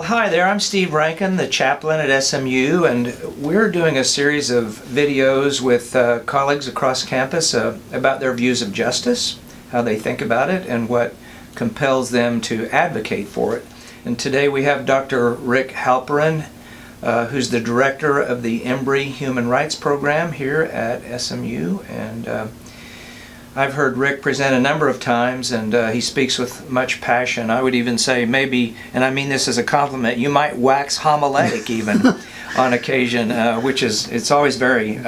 Hi there, I'm Steve Rankin, the chaplain at SMU, and we're doing a series of videos with colleagues across campus about their views of justice, how they think about it, and what compels them to advocate for it. And today we have Dr. Rick Halperin, who's the director of the Embry Human Rights Program here at SMU. And I've heard Rick present a number of times, and he speaks with much passion. I would even say maybe, and I mean this as a compliment, you might wax homiletic even on occasion, it's always very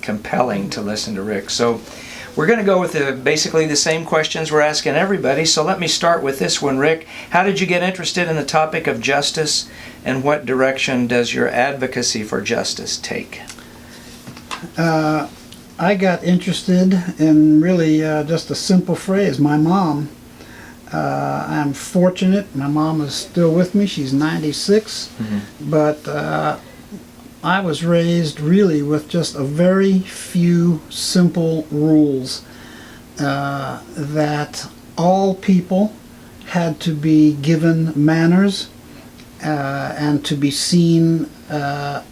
compelling to listen to Rick. So we're going to go with basically the same questions we're asking everybody. So let me start with this one, Rick. How did you get interested in the topic of justice, and what direction does your advocacy for justice take? I got interested in really just a simple phrase, my mom. I'm fortunate, my mom is still with me, she's 96, but I was raised really with just a very few simple rules that all people had to be given manners and to be seen that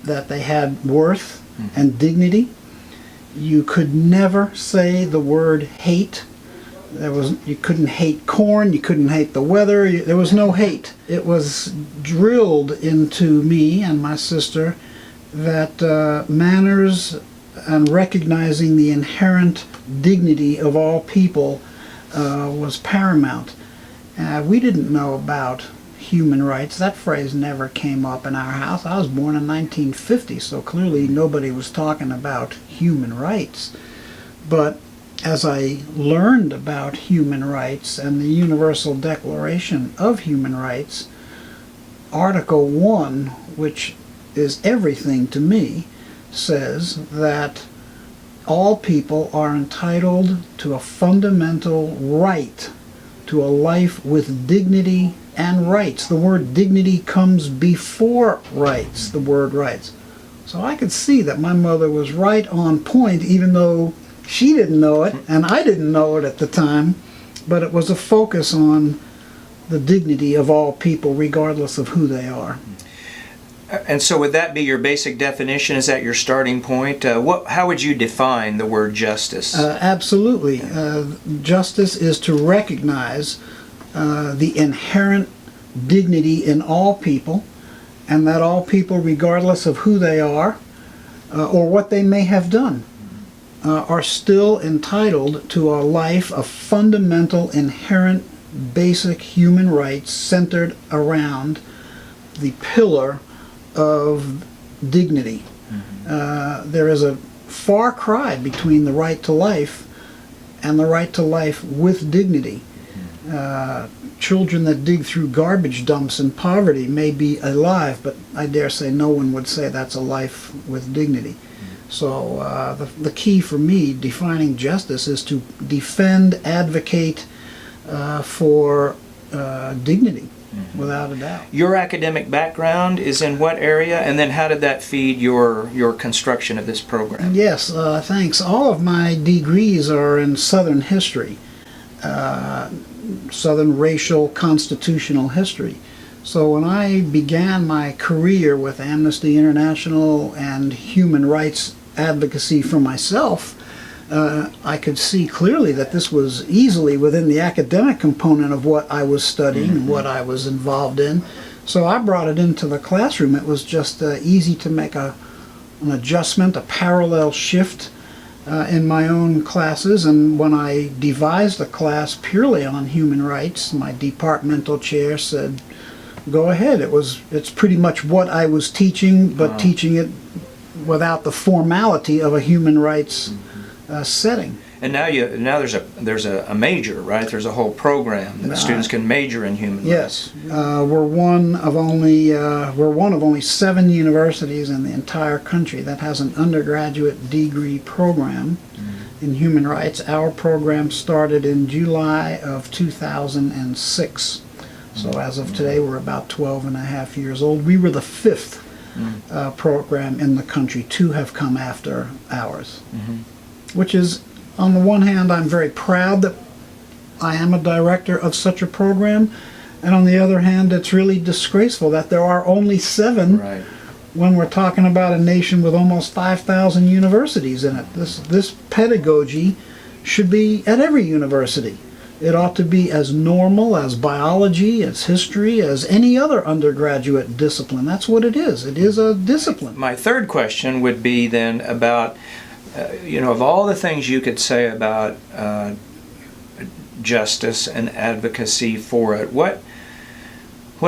they had worth and dignity. You could never say the word hate. You couldn't hate corn, you couldn't hate the weather, there was no hate. It was drilled into me and my sister that manners and recognizing the inherent dignity of all people was paramount. We didn't know about human rights. That phrase never came up in our house. I was born in 1950, so clearly nobody was talking about human rights. But as I learned about human rights and the Universal Declaration of Human Rights, Article 1, which is everything to me, says that all people are entitled to a fundamental right to a life with dignity and rights. The word dignity comes before rights, the word rights. So I could see that my mother was right on point, even though she didn't know it and I didn't know it at the time, but it was a focus on the dignity of all people regardless of who they are. And so would that be your basic definition? Is that your starting point? How would you define the word justice? Absolutely. Justice is to recognize the inherent dignity in all people, and that all people, regardless of who they are or what they may have done, are still entitled to a life of fundamental, inherent, basic human rights centered around the pillar of dignity. There is a far cry between the right to life and the right to life with dignity. Children that dig through garbage dumps in poverty may be alive, but I dare say no one would say that's a life with dignity. So the key for me defining justice is to defend, advocate for dignity, without a doubt. Your academic background is in what area, and then how did that feed your construction of this program? Yes, thanks. All of my degrees are in Southern history. Southern racial constitutional history. So when I began my career with Amnesty International and human rights advocacy for myself, I could see clearly that this was easily within the academic component of what I was studying and what I was involved in. So I brought it into the classroom. It was just easy to make an adjustment, a parallel shift in my own classes, and when I devised a class purely on human rights, my departmental chair said, go ahead. It's pretty much what I was teaching, but teaching it without the formality of a human rights setting. And now there's a major, right? There's a whole program that students can major in human rights. Yes, we're one of only 7 universities in the entire country that has an undergraduate degree program in human rights. Our program started in July of 2006. So as of today, we're about 12 and a half years old. We were the 5th program in the country. 2 have come after ours, which is, on the one hand, I'm very proud that I am a director of such a program, And on the other hand, it's really disgraceful that there are only 7 Right. when we're talking about a nation with almost 5,000 universities in it. This pedagogy should be at every university. It ought to be as normal as biology, as history, as any other undergraduate discipline. That's what it is. It is a discipline. My third question would be then about, of all the things you could say about justice and advocacy for it, what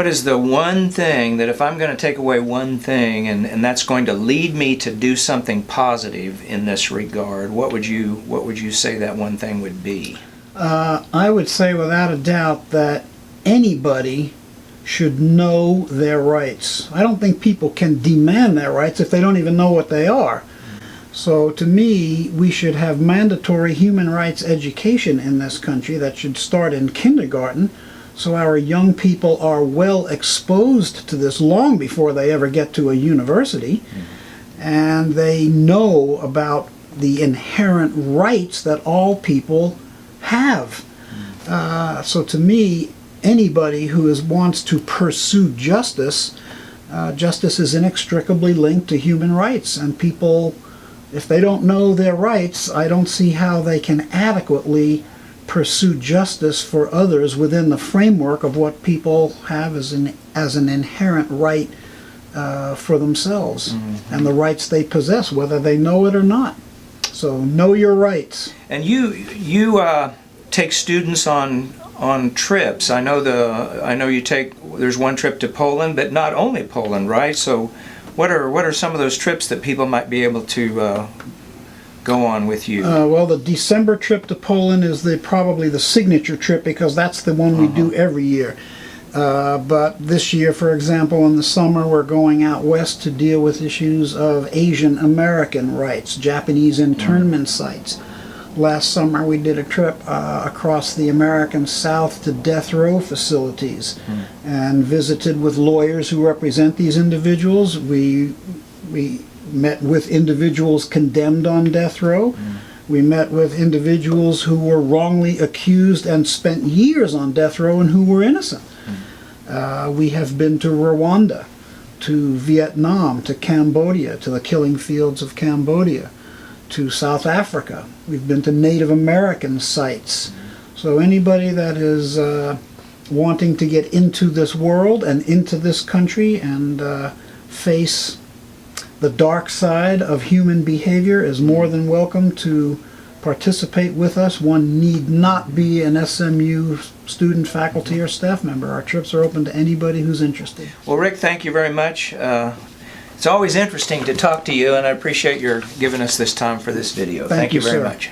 is the one thing that if I'm going to take away one thing and that's going to lead me to do something positive in this regard, what would you say that one thing would be? I would say without a doubt that anybody should know their rights. I don't think people can demand their rights if they don't even know what they are. So to me, we should have mandatory human rights education in this country that should start in kindergarten, so our young people are well exposed to this long before they ever get to a university, and they know about the inherent rights that all people have. So to me, anybody who wants to pursue justice, justice is inextricably linked to human rights, and people, if they don't know their rights, I don't see how they can adequately pursue justice for others within the framework of what people have as an inherent right for themselves, and the rights they possess, whether they know it or not. So know your rights. And you take students on trips. I know you take. There's one trip to Poland, but not only Poland, right? So, what are some of those trips that people might be able to go on with you? Well, the December trip to Poland is probably the signature trip, because that's the one we do every year. But this year, for example, in the summer, we're going out west to deal with issues of Asian American rights, Japanese internment sites. Last summer, we did a trip across the American South to death row facilities and visited with lawyers who represent these individuals. We met with individuals condemned on death row. We met with individuals who were wrongly accused and spent years on death row and who were innocent. We have been to Rwanda, to Vietnam, to Cambodia, to the killing fields of Cambodia, to South Africa. We've been to Native American sites. So anybody that is wanting to get into this world and into this country and face the dark side of human behavior is more than welcome to participate with us. One need not be an SMU student, faculty, or staff member. Our trips are open to anybody who's interested. Well, Rick, thank you very much. It's always interesting to talk to you, and I appreciate your giving us this time for this video. Thank you, very sir. much.